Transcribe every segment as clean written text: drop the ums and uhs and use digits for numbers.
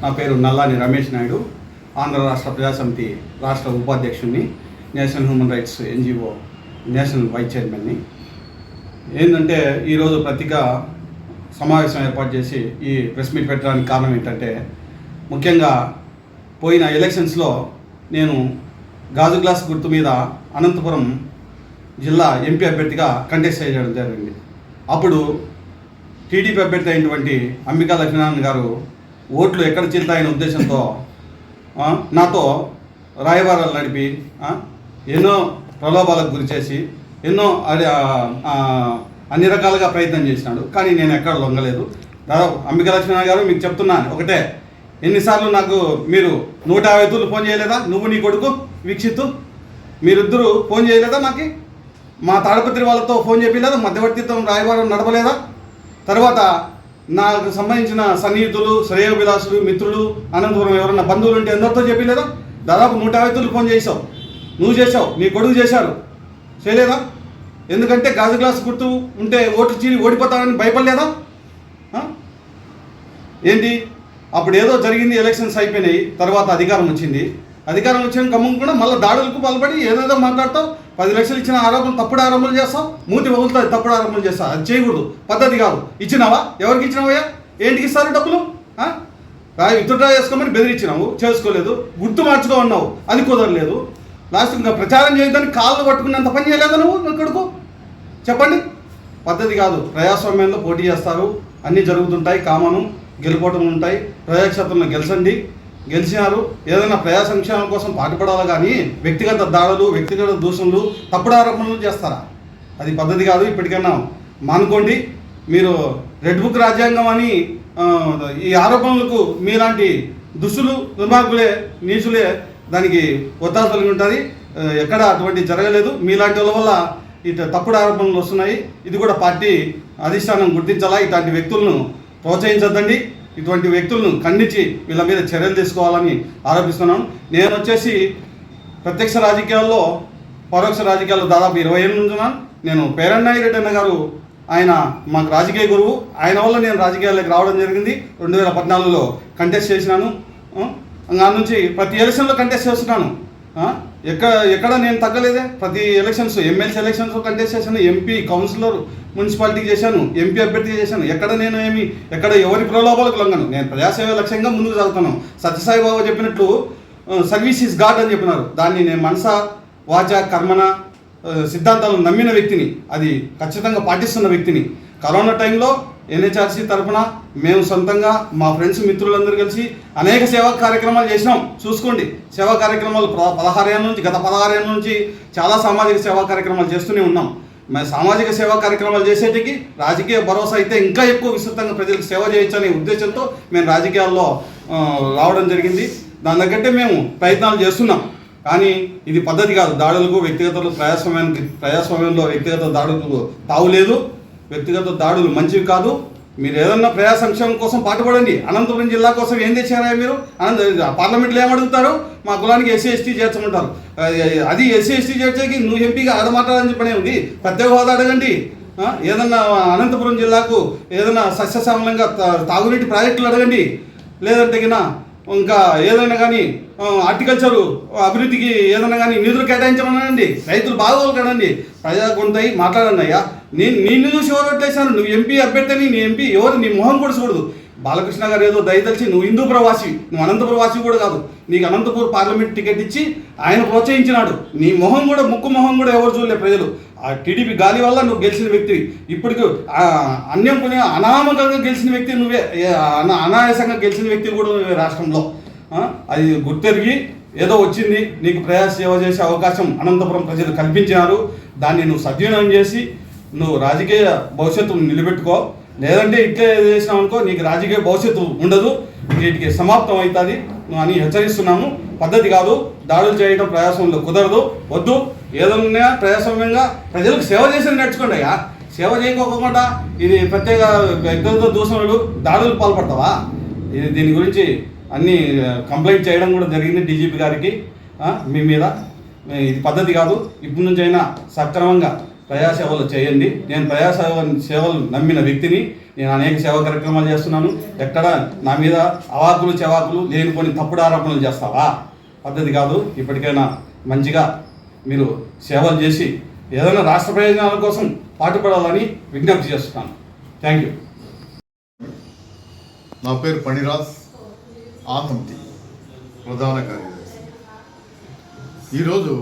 నా పేరు నల్లాని రమేష్ నాయుడు, ఆంధ్ర రాష్ట్ర ప్రజాసమితి రాష్ట్ర ఉపాధ్యక్షుడిని, national human rights NGO national vice చైర్మన్ని. ఏంటంటే ఈరోజు పత్రికా సమావేశం ఏర్పాటు చేసి ఈ ప్రెస్ మీట్ పెట్టడానికి కారణం ఏంటంటే, ముఖ్యంగా పోయిన ఎలక్షన్స్లో నేను గాజు గ్లాస్ గుర్తు మీద అనంతపురం జిల్లా ఎంపీ అభ్యర్థిగా కంటెస్ట్ చేయడం జరిగింది. అప్పుడు టీడీపీ అభ్యర్థి అయినటువంటి అంబికా లక్ష్మీనారాయణ గారు ఓట్లు ఎక్కడ చీల్తాయనే ఉద్దేశంతో నాతో రాయబారాలు నడిపి ఎన్నో ప్రలోభాలకు గురి చేసి ఎన్నో అన్ని రకాలుగా ప్రయత్నం చేసినాడు. కానీ నేను ఎక్కడ లొంగలేదు. దాదాపు అంబికా లక్ష్మీనారాయణ గారు మీకు చెప్తున్నాను ఒకటే, ఎన్నిసార్లు నాకు మీరు 150 తూర్లు ఫోన్ చేయలేదా? నువ్వు నీ కొడుకు వీక్షిత్తు మీరిద్దరూ ఫోన్ చేయలేదా? మా తాడపత్రి వాళ్ళతో ఫోన్ చేయలేదా? మధ్యవర్తిత్వం రాయబారం నడపలేదా? తర్వాత నాకు సంబంధించిన సన్నిహితులు, శ్రేయోభిలాషులు, మిత్రులు, అనంతపురం ఎవరన్నా బంధువులు ఉంటే అందరితో చెప్పలేదా? దాదాపు 150 తూర్లు ఫోన్ చేసావు. నువ్వు చేసావు, నీ కొడుకు చేశారు, చేయలేదా? ఎందుకంటే గాజు గ్లాస్ గుర్తు ఉంటే ఓట్లు చీలి ఓడిపోతామని భయపడలేదా? ఏంటి అప్పుడు ఏదో జరిగింది, ఎలక్షన్స్ అయిపోయినాయి, తర్వాత అధికారం వచ్చింది. అధికారం వచ్చిన గమ్మున కూడా మళ్ళీ దాడులకు పాల్పడి ఏదేదో మాట్లాడతావు. 10 లక్షలు ఇచ్చిన ఆరోపణలు, తప్పుడు ఆరోపణలు చేస్తావు, మూతి వదులుతుంది, తప్పుడు ఆరోపణలు చేస్తావు. అది చేయకూడదు, పద్ధతి కాదు. ఇచ్చినావా? ఎవరికి ఇచ్చినావయ్యా? ఏంటికి ఇస్తారు డబ్బులు? విత్డ్రా చేసుకోమని బెదిరించినావు, చేసుకోలేదు. గుర్తు మార్చుకోమన్నావు, అది కుదరలేదు. లాస్ట్ ఇంకా ప్రచారం చేయడానికి కాళ్ళు పట్టుకున్నంత పని చేయలేదా నువ్వు ఇక్కడకు? చెప్పండి, పద్ధతి కాదు. ప్రజాస్వామ్యంలో పోటీ చేస్తారు, అన్నీ జరుగుతుంటాయి, కామను గెలుపోవటం ఉంటాయి. ప్రజాక్షేత్రంలో గెలిచినారు, ఏదైనా ప్రజా సంక్షేమం కోసం పాటుపడాలి. కానీ వ్యక్తిగత దాడులు, వ్యక్తిగత దూషణలు, తప్పుడు ఆరోపణలు చేస్తారా? అది పద్ధతి కాదు. ఇప్పటికైనా మానుకోండి. మీరు రెడ్ బుక్ రాజ్యాంగం అని ఈ ఆరోపణలకు మీలాంటి దుష్టులు, దుర్మార్గులే, నీచులే దానికి ఒత్తాసు కలిగి ఉంటుంది. ఎక్కడ అటువంటి జరగలేదు. మీలాంటి వాళ్ళ వల్ల ఇటు తప్పుడు ఆరోపణలు వస్తున్నాయి. ఇది కూడా పార్టీ అధిష్టానం గుర్తించాలా. ఇట్లాంటి వ్యక్తులను ప్రోత్సహించద్దండి. ఇటువంటి వ్యక్తులను ఖండించి వీళ్ళ మీద చర్యలు తీసుకోవాలని ఆరోపిస్తున్నాను. నేను వచ్చేసి ప్రత్యక్ష రాజకీయాల్లో, పరోక్ష రాజకీయాల్లో దాదాపు 20 ఏళ్ళ నుంచి ఉన్నాను. నేను పేరన్నాయి రెడ్డి అన్న గారు, ఆయన మాకు రాజకీయ గురువు. ఆయన వల్ల నేను రాజకీయాల్లోకి రావడం జరిగింది. 2014లో కంటెస్ట్ చేసినాను. దాని నుంచి ప్రతి ఎలక్షన్లో కంటెస్ట్ చేస్తున్నాను. ఎక్కడ నేను తగ్గలేదే. ప్రతి ఎలక్షన్స్, ఎమ్మెల్సీ ఎలక్షన్స్ కంటెస్ట్ చేశాను, ఎంపీ, కౌన్సిలర్, మున్సిపాలిటీకి చేశాను, ఎంపీ అభ్యర్థిగా చేశాను. ఎక్కడ ఎవరి ప్రలోభాలకు లొంగను. నేను ప్రజాసేవ లక్ష్యంగా ముందుకు సాగుతున్నాను. సత్యసాయి బాబా చెప్పినట్లు సర్వీస్ ఈజ్ గాడ్ అని చెప్పినారు. దాన్ని నేను మనస, వాచ, కర్మన సిద్ధాంతాలను నమ్మిన వ్యక్తిని, అది ఖచ్చితంగా పాటిస్తున్న వ్యక్తిని. కరోనా టైంలో ఎన్హెచ్ఆర్సీ తరఫున మేము సొంతంగా మా ఫ్రెండ్స్, మిత్రులందరూ కలిసి అనేక సేవా కార్యక్రమాలు చేసినాం. చూసుకోండి, సేవా కార్యక్రమాలు గత 16 ఏళ్ళ నుంచి చాలా సామాజిక సేవా కార్యక్రమాలు చేస్తూనే ఉన్నాం. మరి సామాజిక సేవా కార్యక్రమాలు చేసేటికి రాజకీయ భరోసా అయితే ఇంకా ఎక్కువ విస్తృతంగా ప్రజలకు సేవ చేయొచ్చనే ఉద్దేశంతో మేము రాజకీయాల్లో రావడం జరిగింది. దాని తగ్గట్టే మేము ప్రయత్నాలు చేస్తున్నాం. కానీ ఇది పద్ధతి కాదు. దాడులకు, వ్యక్తిగత ప్రజాస్వామ్యంలో వ్యక్తిగత దాడులకు తావులేదు. వ్యక్తిగత దాడులు మంచివి కాదు. మీరు ఏదన్నా ప్రజా సంక్షేమం కోసం పాటుపడండి. అనంతపురం జిల్లా కోసం ఏం తెచ్చారా మీరు? పార్లమెంట్లో ఏమడుగుతారు? మా కులానికి ఎస్సీ ఎస్టీ చేర్చమంటారు. అది ఎస్సీ ఎస్టీ చేర్చేకి నువ్వు ఎంపీగా ఆడమాటాలని చెప్పనే ఉంది. ప్రత్యేక హోదా అడగండి. ఏదన్నా అనంతపురం జిల్లాకు ఏదైనా సస్యశ్యామలంగా తాగునీటి ప్రాజెక్టులు అడగండి. లేదంటే ఇంకా ఏదైనా కానీ హార్టికల్చరు అభివృద్ధికి ఏదైనా కానీ నిధులు కేటాయించమనండి. రైతులు బాగోలు కదండి. ప్రజా గొంతయి మాట్లాడండి. అయ్యా, నిన్ను చూసి ఎవరు ఓట్లేసాను? నువ్వు ఎంపీ అభ్యర్థిని, నీ ఎంపీ ఎవరు? నీ మొహం కూడకూడదు. బాలకృష్ణ గారు ఏదో దయతలిచి నువ్వు హిందూ ప్రవాసి, నువ్వు అనంతపురం వాసి కూడా కాదు. నీకు అనంతపూర్ పార్లమెంట్ టికెట్ ఇచ్చి ఆయన ప్రోత్సహించినాడు. నీ మొహం కూడా, ముక్కు మొహం కూడా ఎవరు చూడలే ప్రజలు. ఆ టీడీపీ గాలి వల్ల నువ్వు గెలిచిన వ్యక్తివి. ఇప్పటికి అనామకంగా గెలిచిన వ్యక్తి నువ్వే, అనాయాసంగా గెలిచిన వ్యక్తి కూడా నువ్వే రాష్ట్రంలో. అది గుర్తెరిగి ఏదో వచ్చింది, నీకు ప్రజా సేవ చేసే అవకాశం అనంతపురం ప్రజలు కల్పించినారు. దాన్ని నువ్వు సద్వినియోగం చేసి నువ్వు రాజకీయ భవిష్యత్తు నిలబెట్టుకో. లేదంటే ఇట్లే చేసినావు అనుకో, నీకు రాజకీయ భవిష్యత్తు ఉండదు, వీటికి సమాప్తం అవుతుంది అని హెచ్చరిస్తున్నాము. పద్ధతి కాదు. దాడులు చేయడం ప్రజాస్వామ్యంలో కుదరదు, వద్దు. ఏదన్నా ప్రజాస్వామ్యంగా ప్రజలకు సేవ చేసి నడుచుకోండి. అయ్యా, సేవ చేయకోకుండా ఇది ప్రత్యేక వ్యక్తులతో దూషణలు, దాడులు పాల్పడతావా? దీని గురించి అన్ని కంప్లైంట్ చేయడం కూడా జరిగింది డీజీపీ గారికి మీ మీద. ఇది పద్ధతి కాదు. ఇప్పటి నుంచి అయినా సక్రమంగా ప్రజాసేవలు చేయండి. నేను సేవలు నమ్మిన వ్యక్తిని. నేను అనేక సేవా కార్యక్రమాలు చేస్తున్నాను. ఎక్కడ నా మీద అవాకులు చెవాకులు లేనిపోని తప్పుడు ఆరోపణలు చేస్తావా? పద్ధతి కాదు. ఇప్పటికైనా మంచిగా మీరు సేవలు చేసి ఏదైనా రాష్ట్ర ప్రయోజనాల కోసం పాటుపడాలని విజ్ఞప్తి చేస్తున్నాను. Thank you. నా పేరు పణిరాజ్, ఆసంతి ప్రధాన కార్యదర్శి. ఈరోజు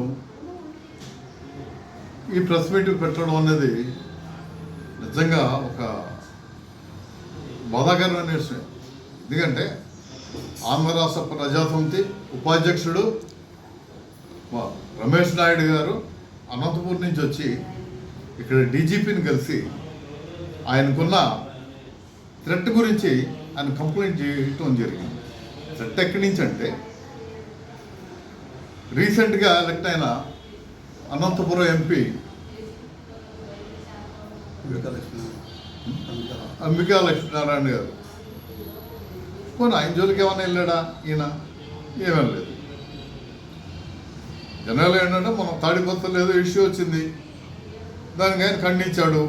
ఈ ప్రెస్ మీట్ పెట్టడం అనేది నిజంగా ఒక బాధాకరమైన విషయం. ఎందుకంటే ఆంధ్ర రాష్ట్ర ప్రజాసమితి ఉపాధ్యక్షుడు రమేష్ నాయుడు గారు అనంతపూర్ నుంచి వచ్చి ఇక్కడ డీజీపీని కలిసి ఆయనకున్న థ్రెట్ గురించి ఆయన కంప్లైంట్ చేయటం జరిగింది. థ్రెట్ ఎక్కడి నుంచి అంటే రీసెంట్గా ఎలక్ట్ అయిన అనంతపురం ఎంపీ అంబికా లక్ష్మీనారాయణ గారు. పోనీ ఆయన జోలికి ఏమైనా వెళ్ళాడా ఈయన? ఏమీ లేదు. జనాలు ఏంటంటే మనం తాడిపత్రులు ఏదో ఇష్యూ వచ్చింది, దానికి ఆయన ఖండించాడు.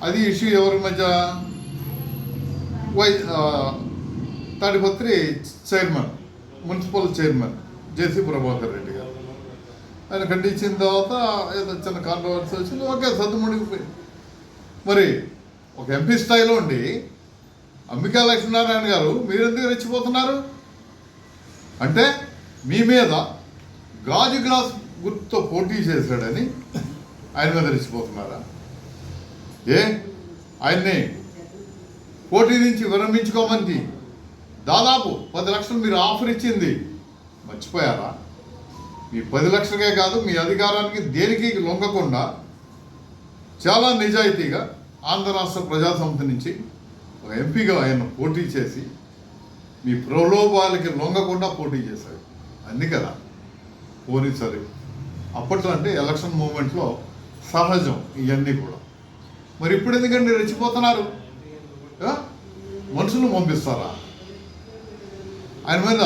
అది ఇష్యూ ఎవరి మధ్య? తాడిపత్రి చైర్మన్, మున్సిపల్ చైర్మన్ జేసీ ప్రభాకర్ రెడ్డి గారు ఆయన ఖండించిన తర్వాత ఏదో చిన్న కాంట్రవర్సీ వచ్చింది. ఓకే, సద్దుముడిగిపోయింది. మరి ఒక ఎంపీ స్థాయిలో ఉండి అంబికా లక్ష్మీనారాయణ గారు మీరెందుకు రెచ్చిపోతున్నారు? అంటే మీ మీద గాజు గ్లాస్ గుర్తుతో పోటీ చేశాడని ఆయన మీద రెచ్చిపోతున్నారా? ఆయన్ని పోటీ నుంచి విరమించుకోమని దాదాపు 10 లక్షలు మీరు ఆఫర్ ఇచ్చింది మర్చిపోయారా? మీ 10 లక్షలకే కాదు, మీ అధికారానికి దేనికి లొంగకుండా చాలా నిజాయితీగా ఆంధ్ర రాష్ట్ర ప్రజాసమితి నుంచి ఒక ఎంపీగా ఆయన పోటీ చేసి మీ ప్రలోభాలకి లొంగకుండా పోటీ చేశాడు. అన్ని కదా పోనీ సరే. అప్పట్లో అంటే ఎలక్షన్ మూమెంట్లో సహజం ఇవన్నీ కూడా. మరి ఇప్పుడు ఎందుకంటే రెచ్చిపోతున్నారు? మనుషులు పంపిస్తారా? ఆయన మీద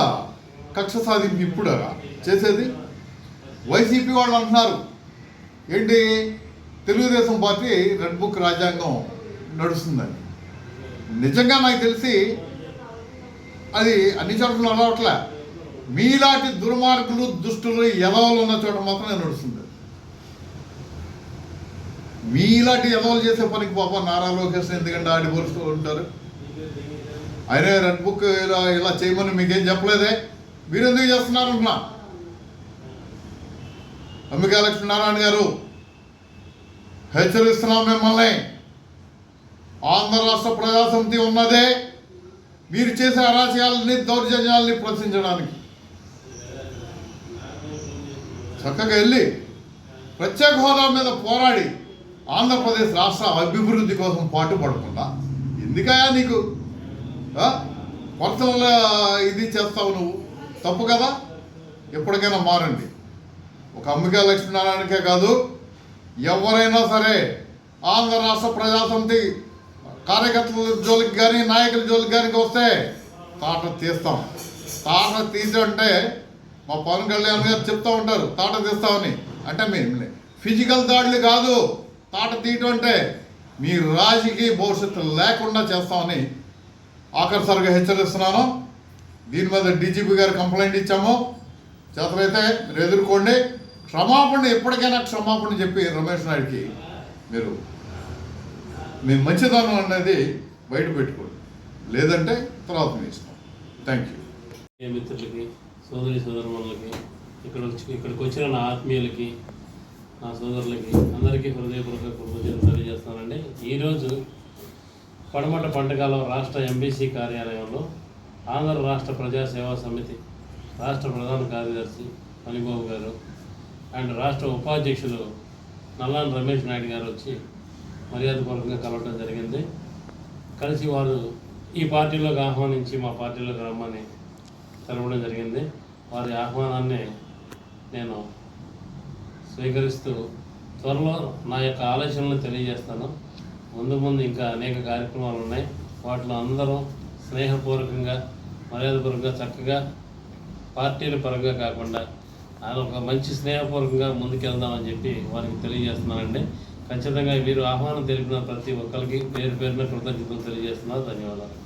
కక్ష సాధింపు ఇప్పుడు చేసేది? వైసీపీ వాళ్ళు అంటున్నారు ఏంటి, తెలుగుదేశం పార్టీ రెడ్ బుక్ రాజ్యాంగం నడుస్తుందని. నిజంగా నాకు తెలిసి అది అన్ని చోట్ల నడవట్లే. మీలాంటి దుర్మార్గులు, దుష్టులు, ఎదవలు ఉన్న చోట మాత్రమే నడుస్తుంది. మీలాంటి ఎదవలు చేసే పనికి పాప నారా లోకేష్ ఎందుకంటే ఆడిపోరుస్తూ ఉంటారు. ఆయన రెడ్ బుక్ ఇలా చేయమని మీకేం చెప్పలేదే, మీరెందుకు చేస్తున్నారు అంటున్నా. అంబికా లక్ష్మీనారాయణ గారు, హెచ్చరిస్తున్నాం మిమ్మల్ని. ఆంధ్ర రాష్ట్ర ప్రజాసమితి ఉన్నదే మీరు చేసే అరాచకాలని, దౌర్జన్యాలని ప్రశ్నించడానికి. చక్కగా వెళ్ళి ప్రత్యేక హోదా మీద పోరాడి ఆంధ్రప్రదేశ్ రాష్ట్ర అభివృద్ధి కోసం పాటుపడకుండా ఎందుకయా నీకు పర్సనల్ ఇది చేస్తావు నువ్వు? తప్పు కదా. ఎప్పటికైనా మారండి. ఒక అంబికా లక్ష్మీనారాయణకే కాదు, ఎవరైనా సరే ఆంధ్ర రాష్ట్ర ప్రజాసమితి కార్యకర్తల జోలికి కానీ, నాయకుల జోలికి కానీ వస్తే తాట తీస్తాం. తాట తీసంటే మా పవన్ కళ్యాణ్ గారు చెప్తూ ఉంటారు తాట తీస్తామని. అంటే మేము ఫిజికల్ దాడులు కాదు, తాట తీయటం అంటే మీ రాజకీయ భవిష్యత్తు లేకుండా చేస్తామని ఆఖరిసారిగా హెచ్చరిస్తున్నాను. దీని మీద డీజీపీ గారు కంప్లైంట్ ఇచ్చాము. చేతనైతే మీరు ఎదుర్కోండి. క్షమాపణ ఎప్పటికైనా క్షమాపణ చెప్పి రమేష్ నాయుడికి మీరు మీ మంచిదనం అనేది బయట పెట్టుకోండి, లేదంటే తర్వాత మీ ఇష్టం. Thank you. మిత్రులకి, సోదరులకి, ఇక్కడికి వచ్చిన నా ఆత్మీయులకి, నా సోదరులకి అందరికీ హృదయపూర్వక కృతజ్ఞతలు తెలియజేస్తానండి. ఈరోజు పడమట పంటకాలం రాష్ట్ర ఎంబీసీ కార్యాలయంలో ఆంధ్ర రాష్ట్ర ప్రజా సేవా సమితి రాష్ట్ర ప్రధాన కార్యదర్శి మణిబాబు గారు అండ్ రాష్ట్ర ఉపాధ్యక్షులు నల్లాని రమేష్ నాయుడు గారు వచ్చి మర్యాదపూర్వకంగా కలవడం జరిగింది. కలిసి వారు ఈ పార్టీలోకి ఆహ్వానించి మా పార్టీలోకి రమ్మని తెలపడం జరిగింది. వారి ఆహ్వానాన్ని నేను స్వీకరిస్తూ త్వరలో నా యొక్క ఆలోచనలను తెలియజేస్తాను. ముందు ఇంకా అనేక కార్యక్రమాలు ఉన్నాయి. వాటిలో అందరూ స్నేహపూర్వకంగా, మర్యాదపూర్వకంగా, చక్కగా పార్టీల పరంగా కాకుండా ఆయన ఒక మంచి స్నేహపూర్వకంగా ముందుకెళ్దామని చెప్పి వారికి తెలియజేస్తున్నానండి. ఖచ్చితంగా వీరు ఆహ్వానం తెలిపిన ప్రతి ఒక్కరికి పేరు పేరున కృతజ్ఞతలు తెలియజేస్తున్నారు. ధన్యవాదాలు.